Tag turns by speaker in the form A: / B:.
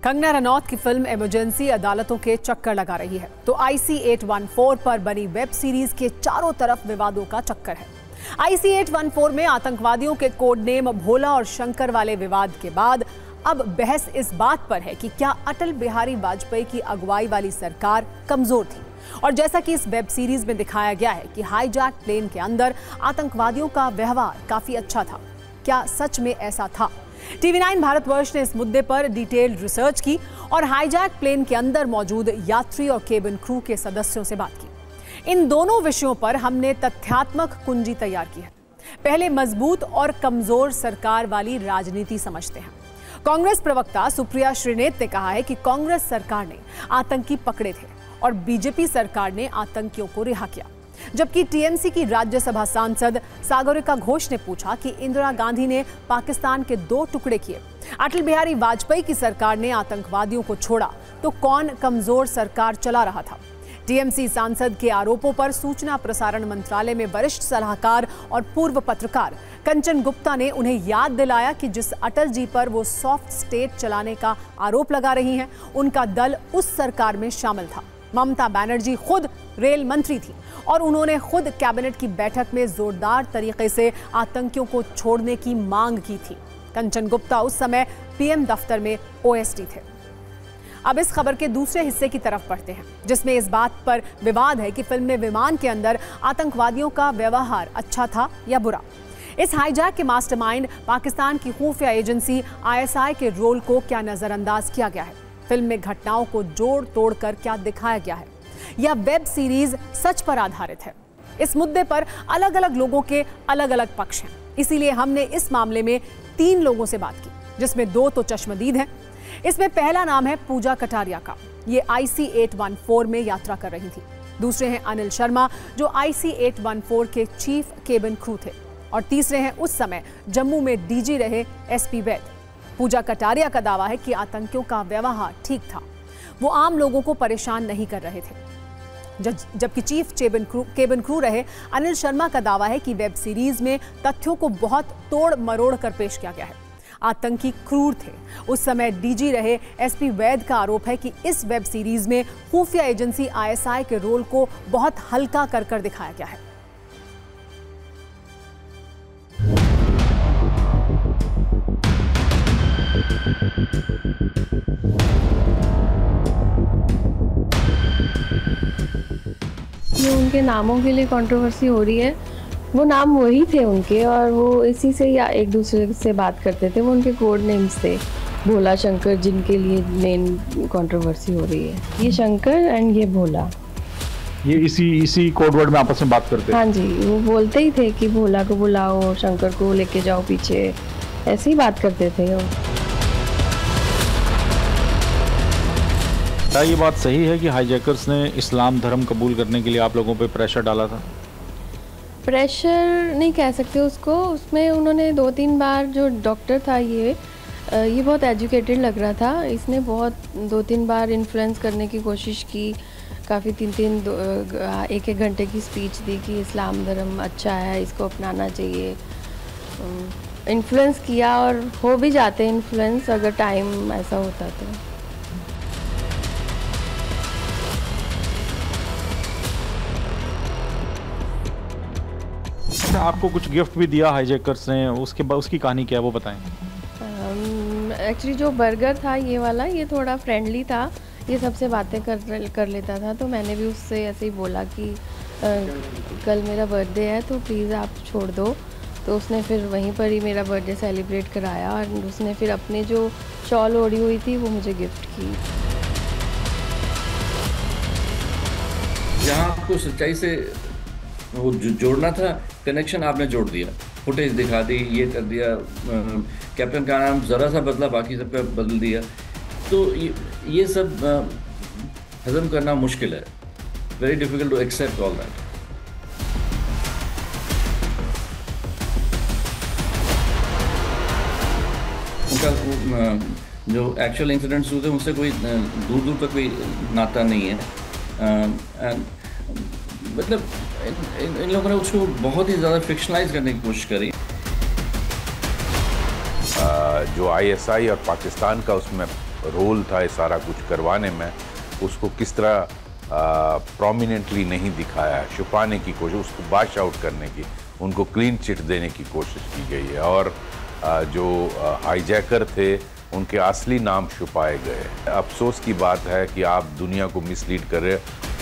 A: कंगना रनौत की film emergency अदालतों के चक्कर लगा रही है तो IC 814 पर बनी वेब सीरीज के चारों तरफ विवादों का चक्कर है। IC 814 में आतंकवादियों के कोड नेम भोला और शंकर वाले विवाद के बाद अब बहस इस बात पर है कि क्या अटल बिहारी वाजपेयी की अगुवाई वाली सरकार कमजोर थी। और जैसा कि इस वेब सीरीज में दिखाया गया है कि हाईजैक प्लेन के अंदर आतंकवादियों का व्यवहार काफी अच्छा था, क्या सच में ऐसा था? TV9 भारतवर्ष ने इस मुद्दे पर डिटेल्ड रिसर्च की और हाईजैक प्लेन के अंदर मौजूद यात्री और केबिन क्रू के सदस्यों से बात की। इन दोनों विषयों पर हमने तथ्यात्मक कुंजी तैयार की है। पहले मजबूत और कमजोर सरकार वाली राजनीति समझते हैं। कांग्रेस प्रवक्ता सुप्रिया श्रीनेत ने कहा है कि कांग्रेस सरकार ने आतंकी पकड़े थे और बीजेपी सरकार ने आतंकियों को रिहा किया। जबकि टीएमसी की राज्यसभा सांसद सागरिका घोष ने पूछा कि इंदिरा गांधी ने पाकिस्तान के 2 टुकड़े किए, अटल बिहारी वाजपेयी की सरकार ने आतंकवादियों को छोड़ा, तो कौन कमजोर सरकार चला रहा था? टीएमसी सांसद के आरोपों पर सूचना प्रसारण मंत्रालय में वरिष्ठ सलाहकार और पूर्व पत्रकार कंचन गुप्ता ने उन्हें याद दिलाया कि जिस अटल जी पर वो सॉफ्ट स्टेट चलाने का आरोप लगा रही हैं, उनका दल उस सरकार में शामिल था। ममता बनर्जी खुद रेल मंत्री थी और उन्होंने खुद कैबिनेट की बैठक में जोरदार तरीके से आतंकियों को छोड़ने की मांग की थी। कंचन गुप्ता उस समय पीएम दफ्तर में OSD थे। अब इस खबर के दूसरे हिस्से की तरफ बढ़ते हैं, जिसमें इस बात पर विवाद है कि फिल्म में विमान के अंदर आतंकवादियों का व्यवहार अच्छा था या बुरा। इस हाईजैक के मास्टरमाइंड पाकिस्तान की खुफिया एजेंसी ISI के रोल को क्या नजरअंदाज किया गया है? फिल्म में घटनाओं को जोड़ तोड़ कर क्या दिखाया गया है, या वेब सीरीज सच पर आधारित है? इस मुद्दे पर अलग अलग लोगों के अलग अलग पक्ष हैं। इसीलिए हमने इस मामले में 3 लोगों से बात की, जिसमें 2 तो चश्मदीद हैं। इसमें पहला नाम है पूजा कटारिया का, ये IC 814 में यात्रा कर रही थी। दूसरे हैं अनिल शर्मा, जो IC 814 के चीफ केबिन क्रू थे। और तीसरे हैं उस समय जम्मू में DG रहे SP वैद। पूजा कटारिया का दावा है कि आतंकियों का व्यवहार ठीक था, वो आम लोगों को परेशान नहीं कर रहे थे। जबकि चीफ केबिन क्रू रहे अनिल शर्मा का दावा है कि वेब सीरीज में तथ्यों को बहुत तोड़ मरोड़ कर पेश किया गया है। आतंकी क्रूर थे। उस समय DG रहे SP वैद का आरोप है कि इस वेब सीरीज में खुफिया एजेंसी ISI के रोल को बहुत हल्का कर दिखाया गया है।
B: ये उनके नामों के लिए कंट्रोवर्सी हो रही है। वो नाम वही थे उनके और वो इसी से या एक दूसरे से बात करते थे। वो उनके कोड नेम्स थे, भोला शंकर, जिनके लिए मेन कंट्रोवर्सी हो रही है। ये शंकर एंड ये भोला,
C: ये इसी कोड वर्ड में आपस में बात करते हैं।
B: हाँ जी, वो बोलते ही थे कि भोला को बुलाओ, शंकर को लेके जाओ पीछे, ऐसे ही बात करते थे वो।
C: क्या ये बात सही है कि हाईजैकर्स ने इस्लाम धर्म कबूल करने के लिए आप लोगों पे प्रेशर डाला था?
B: प्रेशर नहीं कह सकते उसको। उसमें उन्होंने 2-3 बार, जो डॉक्टर था ये बहुत एजुकेटेड लग रहा था। इसने बहुत 2-3 बार इन्फ्लुएंस करने की कोशिश की। काफ़ी 1-1 घंटे की स्पीच दी कि इस्लाम धर्म अच्छा है, इसको अपनाना चाहिए। इन्फ्लुएंस किया और हो भी जाते इन्फ्लुएंस अगर टाइम ऐसा होता तो।
C: आपको कुछ गिफ्ट भी दिया हाईजैकर्स ने, उसकी कहानी क्या है वो बताएं।
B: एक्चुअली जो बर्गर था ये वाला, ये थोड़ा फ्रेंडली था, ये सबसे बातें कर लेता था। तो मैंने भी उससे ऐसे ही बोला कि कल मेरा बर्थडे है तो प्लीज़ आप छोड़ दो। तो उसने फिर वहीं पर ही मेरा बर्थडे सेलिब्रेट कराया और उसने फिर अपने जो शॉल ओढ़ी हुई थी वो मुझे गिफ्ट की।
D: जहाँ आपको सच्चाई से वो जोड़ना था, कनेक्शन आपने जोड़ दिया, फुटेज दिखा दी, ये कर दिया, कैप्टन का नाम ज़रा सा बदला, बाकी सब पे बदल दिया। तो ये सब हजम करना मुश्किल है, very difficult to accept all that. उनका जो एक्चुअल इंसिडेंट्स हुए थे उनसे कोई दूर दूर तक कोई नाता नहीं है। मतलब इन लोगों ने उसको बहुत ही ज़्यादा फिक्शनलाइज करने की कोशिश करी।
E: जो ISI और पाकिस्तान का उसमें रोल था ये सारा कुछ करवाने में, उसको किस तरह प्रोमिनेंटली नहीं दिखाया, छुपाने की कोशिश, उसको बाश आउट करने की, उनको क्लीन चिट देने की कोशिश की गई है। और जो हाईजैकर थे उनके असली नाम छुपाए गए। अफसोस की बात है कि आप दुनिया को मिसलीड कर रहे हैं